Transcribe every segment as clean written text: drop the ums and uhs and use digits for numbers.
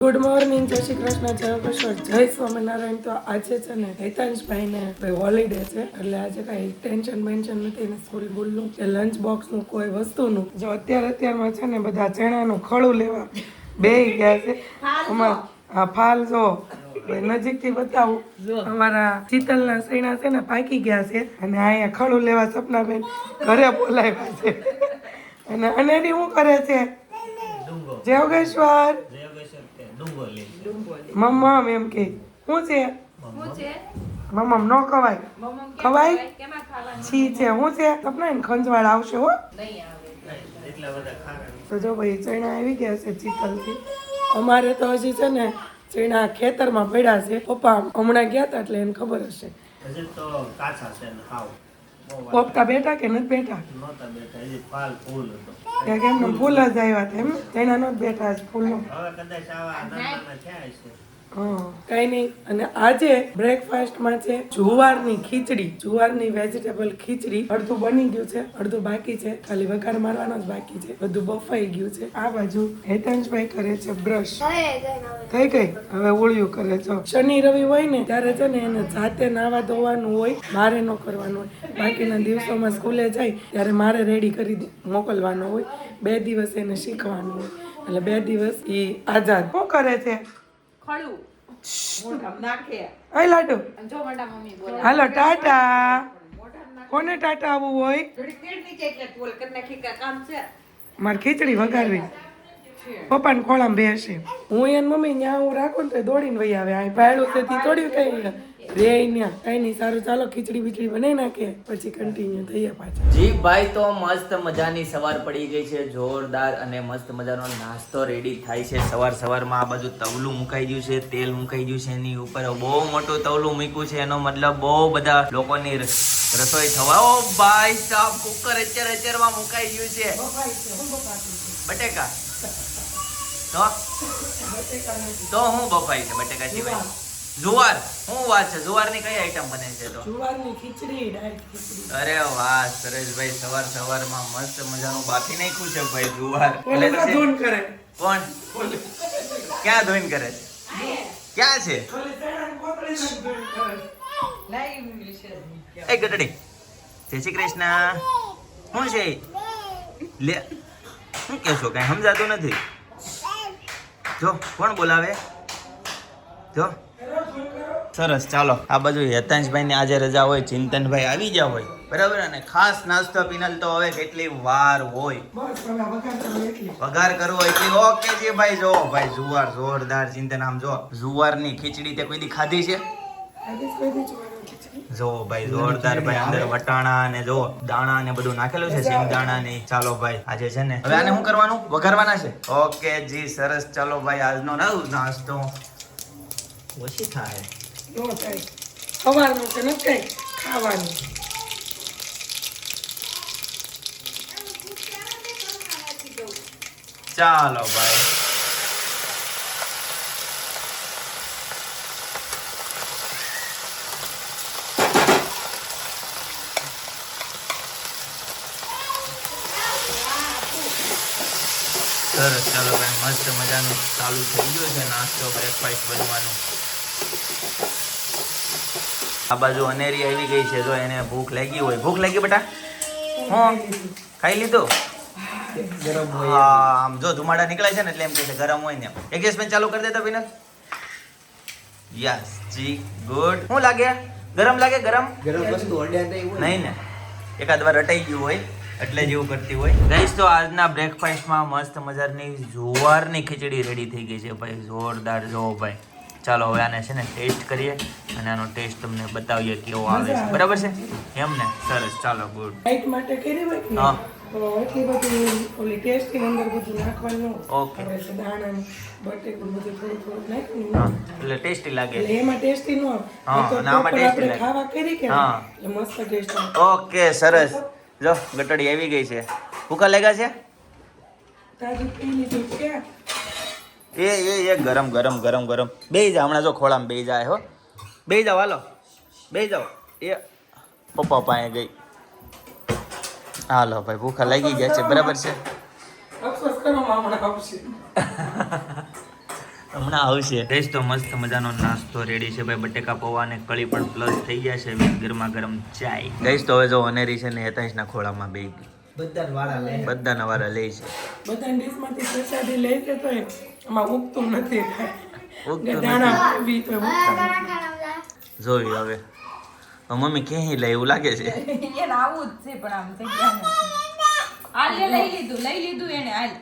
Good morning, જય શ્રી કૃષ્ણ, જય કૃષ્ણ, જય સ્વામિનારાયણ. તો આજે છે ને હેતાંશભાઈને હોલિડે છે એટલે આજે કઈ ટેન્શન નથી ને સ્કૂલ બોલનું કે લંચ બોક્સનું કોઈ વસ્તુનું. જો અત્યારમાં છે ને બધા ચણાનું ખળું લેવા બેહી ગયા છે. અમારા ફાલ જો નજીકથી બતાવું, અમારા શીતલના સૈણા છે ને પાકી ગયા છે અને અહીંયા ખળું લેવા સપનાબેન ઘરે બોલાવ્યા છે. અને અનેડી શું કરે છે? જયોગેશ્વર મમ્મમ એમ કે શું છે? મમ્મમ નો ખવાય છી છે શું છે? સપના ને ખંજવાળ આવશે હો. તો જો ભાઈ ચણા આવી ગયા છે ચીકલથી. અમારે તો હજી છે ને ચણા ખેતરમાં પડ્યા છે. પપ્પા હમણાં ગયા હતા એટલે એને ખબર હશે. પોપટા બેઠા કે નથી બેઠા? કેમ ફૂલ જ આવ્યા હતા એમ? ચણા નો બેઠા ફૂલ નો. કઈ નહીં. અને આજે બ્રેકફાસ્ટમાં છે જુવારની ખીચડી, જુવારની વેજીટેબલ ખીચડી. અડધું બની ગયું છે, અડધું બાકી છે. ખાલી વઘાર મારવાનો જ બાકી છે. બધું બફાઈ ગયું છે. આ બાજુ હેતાંશભાઈ કરે છે બ્રશ. થઈ ગઈ. હવે ઓળિયું કરે છે. શનિ રવિ હોય ને ત્યારે છે ને એને જાતે નાવા ધોવાનું હોય, મારે ન કરવાનું હોય. બાકીના દિવસોમાં સ્કૂલે જાય ત્યારે મારે રેડી કરી મોકલવાનો હોય. 2 દિવસ એને શીખવાનું હોય એટલે 2 દિવસ એ આઝાદ. શું કરે છે? લાડુ હાલો ટાટા. કોને ટાટા આવવું હોય? મારે ખીચડી વઘારવી. પપ્પાને ખોળામાં બેસે. હું એને મમ્મી ત્યાં હું રાખું ને તો દોડીને વહી આવે. આ ભાડું તેથી થોડી કઈ રે ત્યાં કઈ નહીં. સારું ચાલો ખીચડી બીચડી બનાવી નાખે પછી કન્ટિન્યુ થઈએ પાછા. જી ભાઈ, તો મસ્ત મજાની સવાર પડી ગઈ છે જોરદાર અને મસ્ત મજાનો નાસ્તો રેડી થાય છે. સવારમાં આ બાજુ તવલું મુકાઈ ગયું છે, તેલ મુકાઈ ગયું છે, એની ઉપર બહુ મોટું તવલું મૂક્યું છે. એનો મતલબ બહુ બધા લોકોની રસોઈ થવા. ઓ ભાઈ સાહેબ, કુકર અત્યારમાં મુકાઈ ગયું છે. બટેકા તો હું બફાઈ છે બટેકા સિવાય? જુવાર શું વાત છે? જુવારની કઈ આઈટમ બને છે? તો જુવારની ખીચડી, ડાયટ ખીચડી. અરે વાહ, સુરેશભાઈ સવારમાં મસ્ત મજાનું બાફી નાખ્યું છે ભાઈ જુવાર. ધૂન કરે. કોણ? ક્યાં ધોઈને કરે? ક્યાં છે? એ ગટડી, જય શ્રી કૃષ્ણ. શું છે લે? શું કહેશો? કઈ સમજાતું નથી. જો કોણ બોલાવે? જો સરસ. ચાલો આ બાજુ હેતાંશભાઈ ની આજે રજા હોય, ચિંતનભાઈ આવી ગયા હોય બરાબર. અને ખાસ નાસ્તો પીનલ તો હવે કેટલી વાર હોય વઘાર કરવો એટલી. ઓકે જી ભાઈ. જો ભાઈ જુવાર જોરદાર. ચિંતન આમ જો જુવારની ખીચડી તે કોઈ દી ખાધી છે? જો ભાઈ જોરદાર ભાઈ. અંદર વટાણા ને જો દાણા ને બધું નાખેલું છે, સિંગ દાણા ને. ચાલો ભાઈ આજે છે ને હવે આને શું કરવાનું? વઘારવાના છે. ઓકે જી સરસ. ચાલો ભાઈ આજનો નાસ્તો ઓછી થાય. સવારનું છે ને કઈ ખાવાનું. ચાલો ભાઈ. સરસ. ચાલો ભાઈ મસ્ત મજાનું ચાલુ થઈ ગયું છે નાસ્તો, બ્રેકફાસ્ટ બનવાનું. આ બાજુ અનેરી આવી ગઈ છે. જો એને ભૂખ લાગી હોય. ભૂખ લાગી બેટા? હું ખાઈ લીધું. હા આમ જો ધુમાડા નીકળે છે ને એટલે એમ કહે છે ગરમ હોય ને. એક ગેસ પેન ચાલુ કરી દેતા વિનર. યસ જી ગુડ. શું લાગે? ગરમ લાગે? ગરમ વસ્તુ નહીં ને, એકાદ વાર અટાઈ ગયું હોય એટલે જેવું કરતી હોય. ગાઈસ તો આજના બ્રેકફાસ્ટમાં મસ્ત મજાની જુવારની ખીચડી રેડી થઈ ગઈ છે ભાઈ જોરદાર. જો ભાઈ ચાલો હવે આને છે ને ટેસ્ટ કરીએ અને આનો ટેસ્ટ તમને બતાવીએ કેવો આવે છે. બરાબર છે એમ ને? સરસ. ચાલો ગુડ. ડાયટ માટે કરી હોય ને તો એટલી બધી ઓલી ટેસ્ટની અંદર બધું નાખવાનું. ઓકે. દાણા બટેકું બધું થોડું નાખ્યું એટલે ટેસ્ટી લાગે. એટલે એમાં ટેસ્ટી ન આવે. હા અને આમાં ટેસ્ટી લાગે. ખાવા કરી કે એટલે મસ્ત ટેસ્ટ આવે. ઓકે સરસ. જો ગટડી આવી ગઈ છે. ભૂકા લાગ્યા છે? તાજું પી લીધું છે. એ ગરમ બેહી જા. હમણાં જો ખોળામાં બેહી જાય. હો બેહી જાઓ. હાલો બેહી જાઓ. એ પપ્પા પાસે ગઈ. હાલો ભાઈ ભૂખા લાગી ગયા છે. બરાબર છે. અફસોસ કરો હમણાં આવશે. હમણાં આવશે. ગઈશ તો મસ્ત મજાનો નાસ્તો રેડી છે ભાઈ. બટેકા પૌવા અને કળી પણ પ્લસ થઈ ગયા છે વિથ ગરમા ગરમ ચાય. ગઈશ તો હવે જો અનેરી છે ને હેતાંશના ખોળામાં બે બધાના વાળા લે છે. બધા ડીશમાંથી પ્રસાદી લે છે તો એમાં ઉગતું નથી. ઉગતું દાણા નથી. આવી તો ઉગતા. જોઈ હવે તો મમ્મી ક્યાંય લે એવું લાગે છે. એને આવું જ છે પણ આમ જગ્યા નથી. હાલ લઈ લીધું એને હાલ.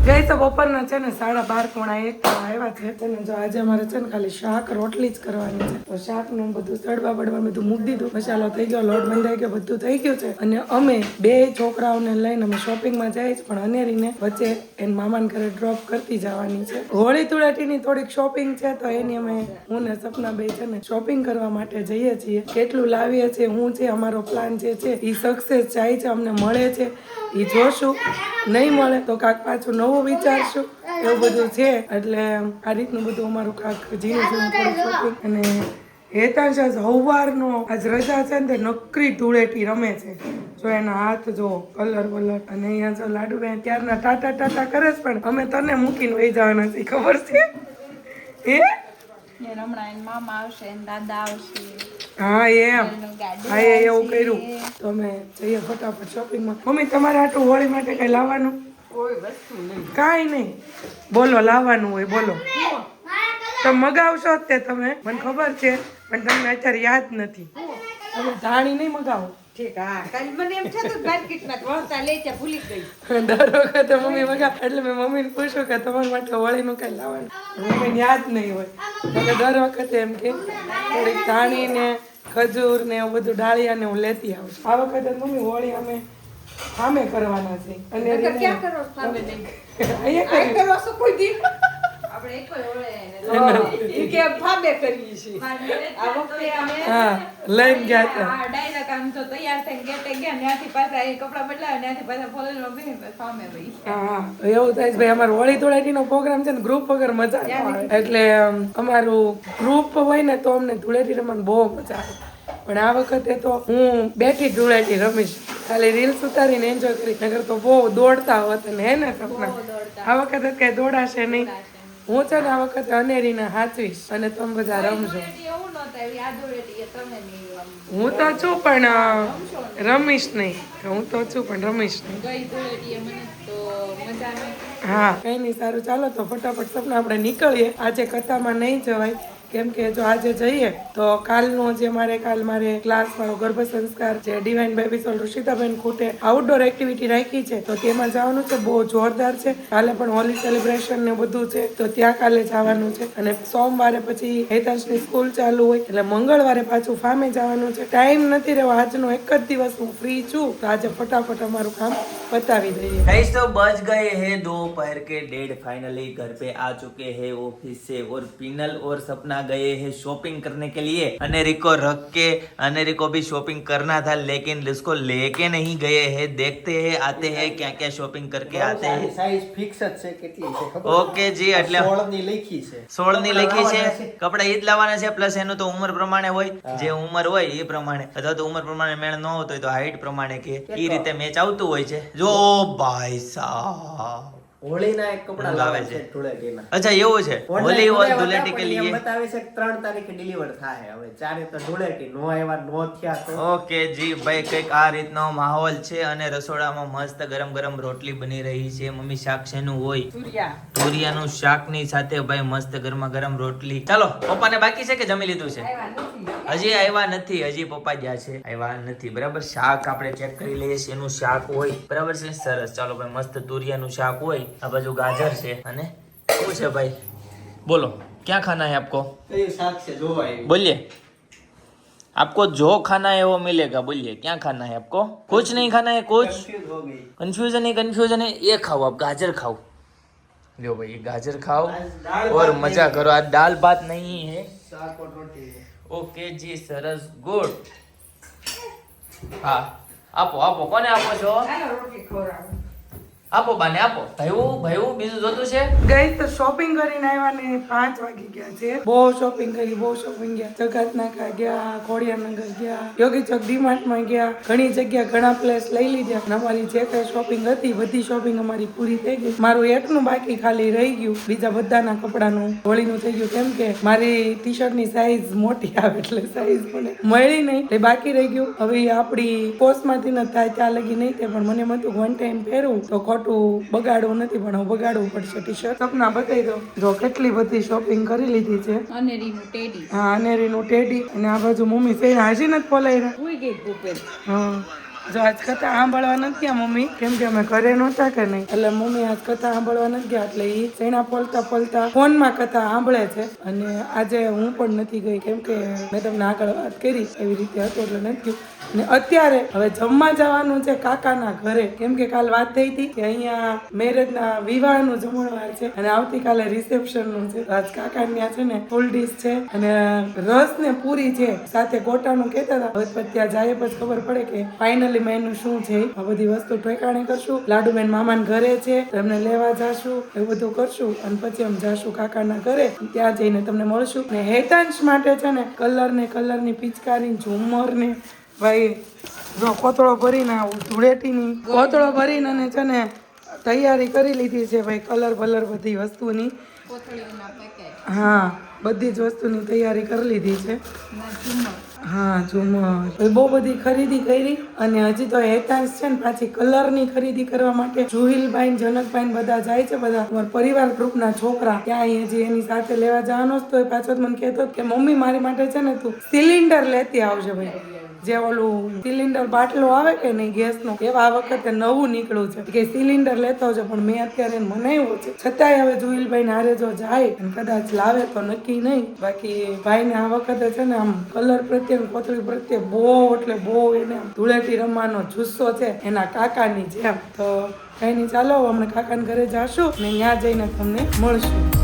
ગઈ તો બપોરના છે ને 12:30 આવ્યા છે. અને જો આજે અમારે છે ને ખાલી શાક રોટલી જ કરવાની છે. તો શાકનું બધું સડવા બડવા બધું મૂકી દીધું. મસાલો થઈ ગયો, લોટ બંધાઈ ગયો, બધું થઈ ગયું છે. અને અમે બે છોકરાઓને લઈને અમે શોપિંગમાં જઈએ છીએ, પણ અનેરીને વચ્ચે એન મામાને ઘરે ડ્રોપ કરતી જવાની છે. હોળી ધૂળેટીની થોડીક શોપિંગ છે તો એની અમે હું ને સપના બે છે ને શોપિંગ કરવા માટે જઈએ છીએ. કેટલું લાવીએ છીએ હું છે અમારો પ્લાન જે છે એ સક્સેસ જાય છે, અમને મળે છે એ જોશું. નહીં મળે તો કાંક પાછું નવું વિચારશું. એવું બધું છે. એટલે આ રીતનું બધું અમારું કાંક ઝીણું થોડું શોપિંગ. અને હેતાંશ સવારનો આજ રજા છે ને તે નકરી ધૂળેટી રમે છે. જો એના હાથ જો કલર વલર. અને અહીંયા જો લાડુબેન ત્યારના ટાટા ટાટા કરે છે, પણ અમે તને મૂકીને વહી જવાના છીએ, ખબર છે? હમણાં એના મામા આવશે, એના દાદા આવશે. હા એમ. હા એવું કર્યું. તો અમે જઈએ ફટાફટ શોપિંગમાં. મમ્મી તમારે આટલું હોળી માટે કઈ લાવવાનું? કોઈ વસ્તુ નહીં. કાંઈ નહીં. બોલો લાવવાનું હોય બોલો. તમે મગાવશો જ તે તમે, મને ખબર છે, પણ તમને અત્યારે યાદ નથી. તમે ધાણી નહીં મગાવો. ઠીક હા. કાલ મને એમ થતું માર્કેટમાં વળતા લે છે ભૂલી ગઈ. દર વખતે મમ્મી મગાવ એટલે મેં મમ્મીને પૂછ્યું કે તમારા માટે હોળીનું કઈ લાવવાનું. મમ્મીને યાદ નહીં હોય. એટલે દર વખતે એમ કે થોડીક ધાણી ને ખજૂર ને એવું બધું ડાળિયા ને હું લેતી આવું છું. આ વખતે મમ્મી હોળી અમે સામે કરવાના છે. અને ક્યાં કરો સામે નહીં અહીંયા કરીએ. કરો છો કોઈ દી આપણે એક હોય એ કે ભાબે કરીએ છીએ. આ વખતે અમે હા લઈને ગયા હતા. આ ડાયરેક્ટ આમ તો તૈયાર થઈને ગેટે ગયા ત્યાંથી પાછા એ કપડા બદલાવ્યા ત્યાંથી પાછા ફોલેલો બેન સામે વહી. હા એવું થાય છે ભાઈ. અમારો હોળી ધૂળેટીનો પ્રોગ્રામ છે ને ગ્રુપ વગર મજા ન આવે. એટલે અમારું ગ્રુપ હોય ને તો અમને ધૂળેટી રમવાની બહુ મજા આવે. પણ આ વખતે તો હું બેઠી ધૂળેટી રમીશ, ખાલી રીલ્સ ઉતારીને એન્જોય કરી. નગર તો બહુ દોડતા હોત ને હે ને સપના. આ વખતે કઈ દોડાશે નહીં. હું છે ને આ વખતે અનેરીને હાચવીશ અને તમે બધા રમજો. એવું નહોતું એવી આ ધૂળેટી તમે નહીં હું તો છું પણ રમીશ નહીં. હું તો છું પણ રમીશ નહીં. ગઈ ધૂળેટી મને તો મજા નહીં. હા કઈ નહીં. સારું ચાલો તો ફટાફટ સપના આપણે નીકળીએ. આજે કથામાં નહીં જવાય કેમ કે જો આજે જઈએ તો કાલનો જે મારે ક્લાસ વાળો ગર્ભ સંસ્કાર જે ડિવાઇન બેબી સોલ ઋષિતાબેન ખૂટે આઉટડોર એક્ટિવિટી રાખી છે તો તેમાં જવાનું છે. બહુ જોરદાર છે. કાલે પણ હોલી સેલિબ્રેશન ને બધું છે તો ત્યાં કાલે જવાનું છે. અને સોમવારે પછી હેતાંશની સ્કૂલ ચાલુ હોય એટલે મંગળવારે પાછું ફામે જવાનું છે. ટાઈમ નથી રહેવા. આજનો એક જ દિવસ હું ફ્રી છું તો આજે ફટાફટ અમારું કામ પતાવી દઈએ. गाइस तो बज गए हैं दोपहर के 1:30. फाइनली घर पे आ चुके हैं ऑफिस से और पिनल और सपना गए हैं शॉपिंग करने के लिए. अनेरी को रख के अनेरी को भी शॉपिंग करना था लेकिन इसको लेके नहीं गए हैं. देखते हैं आते हैं क्या क्या शॉपिंग करके आते हैं. સાઈઝ ફિક્સ જ છે કેટલી છે ખબર? ઓકે જી એટલે 16 ની લખી છે. 16 ની લખી છે. કપડા ઈ જ લાવવાના છે પ્લસ એનું તો ઉંમર પ્રમાણે હોય જે ઉંમર હોય એ પ્રમાણે અથવા તો ઉંમર પ્રમાણે મેળ ન આવતો હોય તો હાઈટ પ્રમાણે કે એ રીતે મેચ આવતું હોય છે. જો ભાઈ સાહેબ હોળીના એક કપડા લાવે લાવે છે. છે ધૂળેટીના. अच्छा એવું છે. હોલી और धुलेटी के लिए બતાવે છે કે 3 તારીખે ડિલિવર થાય. હવે ચારે તો ધૂળેટી નો આવ્યા નો થયા તો ઓકે જી ભાઈ કંઈક આ રીતનો માહોલ છે અને રસોડામાં મસ્ત ગરમ ગરમ રોટલી બની રહી છે. મમ્મી શાક શેનું હોય? તુરિયાનું શાકની સાથે ભાઈ મસ્ત ગરમા ગરમ રોટલી. ચાલો પપ્પાને બાકી છે કે જમી લીધું છે? હજી આવ્યા નથી. હજી પપ્પા ગયા છે આવ્યા નથી. બરાબર. શાક આપણે ચેક કરી લઈએ શેનું શાક હોય. બરાબર છે. સરસ. ચાલો ભાઈ મસ્ત તુરિયાનું શાક હોય. આ બાજુ ગાજર છે અને શું છે ભાઈ બોલો ક્યાં ખાના है आपको? કયું શાક છે જોવા આવ્યું. बोलिए आपको जो खाना है वो मिलेगा. बोलिए क्या खाना है आपको? कुछ नहीं खाना है कुछ? Confuse हो गई. कंफ्यूजन है. ये खाओ आप गाजर खाओ. लो भाई गाजर खाओ दाल और भात मजा नहीं। करो. आज दाल भात नहीं है. શાક और રોટી છે. ओके जी सरस गुड. हाँ આપો આપો. કોને આપો છો? હાલો રોટલી ખવડાવો. આપો બાને આપો ભાઈ બીજું જોતું છે ગઈ તો શોપિંગ કરીને આવ્યા ને 5 વાગી ગયા છે. બહુ શોપિંગ કરી, બહુ શોપિંગ ગયા. જગતનાકા ગયા, ખોડિયારનગર ગયા, યોગી ચોક ડીમાર્ટમાં ગયા, ઘણી જગ્યા ઘણા પ્લેસ લઈ લીધા. અને અમારી જે કઈ શોપિંગ હતી બધી શોપિંગ અમારી પૂરી થઈ ગઈ. મારું એકનું બાકી ખાલી રહી ગયું, બીજા બધાના કપડાનું હોળીનું થઈ ગયું. કેમ કે મારી ટી શર્ટની સાઈઝ મોટી આવે એટલે સાઈઝ મને મળી નહીં, એ બાકી રહી ગયું. હવે આપણી પોસ્ટમાંથી ન થાય ત્યાં લગી નહીં થાય, પણ મને મતું વન ટાઈમ પહેરવું તો ખોટું બગાડવું નથી, પણ હવે બગાડવું પડશે. ટી શર્ટ સપના બતાવી દો, જો કેટલી બધી શોપિંગ કરી લીધી છે. અનેરીનું ટેડી. હા, અનેરીનું ટેડી. અને આ બાજુ મમ્મી છે હાજી નથી પોલાઈ ઉઈ ગઈ ભૂપેન. હા, જો આજ કથા સાંભળવા નથી ગયા મમ્મી, કેમ કે અમે ઘરે નહોતા કે નહીં, એટલે મમ્મી આજ કથા સાંભળવા નથી ગયા, એટલે ઈ સેણા પલતા ફોનમાં કથા સાંભળે છે. અને આજે હું પણ નથી ગઈ, કેમ કે મેં તમને આગળ વાત કરી એવી રીતે હતું એટલે નથી ગયું. ને અત્યારે હવે જમવા જવાનું છે કાકાના ઘરે, કેમ કે કાલ વાત થઈ હતી કે અહીંયા મેરેજના વિવાહનું જમણવાર છે અને આવતીકાલે રિસેપ્શનનું છે. આજ કાકા ત્યાં છે ને ફૂલ ડીશ છે અને રસ ને પૂરી છે, સાથે ગોટાનું કહેતા હતા. હવે પછી ત્યાં જાય પછી ખબર પડે કે ફાઇનલી મેનુ શું છે. આ બધી વસ્તુ ઠેકાણે કરશું. લાડુબેન મામાના ઘરે છે, એમને લેવા જાશું, એવું બધું કરશું અને પછી અમે જાશું કાકાના ઘરે. ત્યાં જઈને તમને મળશું. ને હેતાંશ માટે છે ને કલરની પિચકારી, ઝુમર ને ભાઈ જો કોથળો ભરીને આવું ધૂળેટીની કોથળો ભરીને અને છે ને તૈયારી કરી લીધી છે ભાઈ, કલર બધી વસ્તુની. કોથળીઓના પેકેટ. હા, બધી જ વસ્તુની તૈયારી કરી લીધી છે. હા, ઝુમર બહુ બધી ખરીદી કરી. અને હજી તો હેતાંશ છે ને પાછી કલરની ખરીદી કરવા માટે જુહિલભાઈ, જનકભાઈ બધા જાય છે, બધા અમારા પરિવાર ગ્રુપના છોકરા. ત્યાં હજી એની સાથે લેવા જવાનો જ. તો એ પાછો મને કહેતો કે મમ્મી મારી માટે છે ને તું સિલિન્ડર લેતી આવજે ભાઈ, જે ઓલું સિલિન્ડર બાટલો આવે કે નહીં ગેસનો, એવા આ વખતે નવું નીકળ્યું છે કે સિલિન્ડર લેતો આવજો. પણ મેં અત્યારે મનાવ્યો છે, છતાંય હવે જુહિલભાઈ ને હારે જો જાય અને કદાચ લાવે તો નક્કી નહીં. બાકી ભાઈને આ વખતે છે ને આમ કલર પ્રત્યે, કોથળી પ્રત્યે બહુ એટલે બહુ એને ધૂળેટી રમવાનો જુસ્સો છે એના કાકાની જેમ. તો કઈ નહીં, ચાલો હમણાં કાકાના ઘરે જાશું ને ત્યાં જઈને તમને મળશું.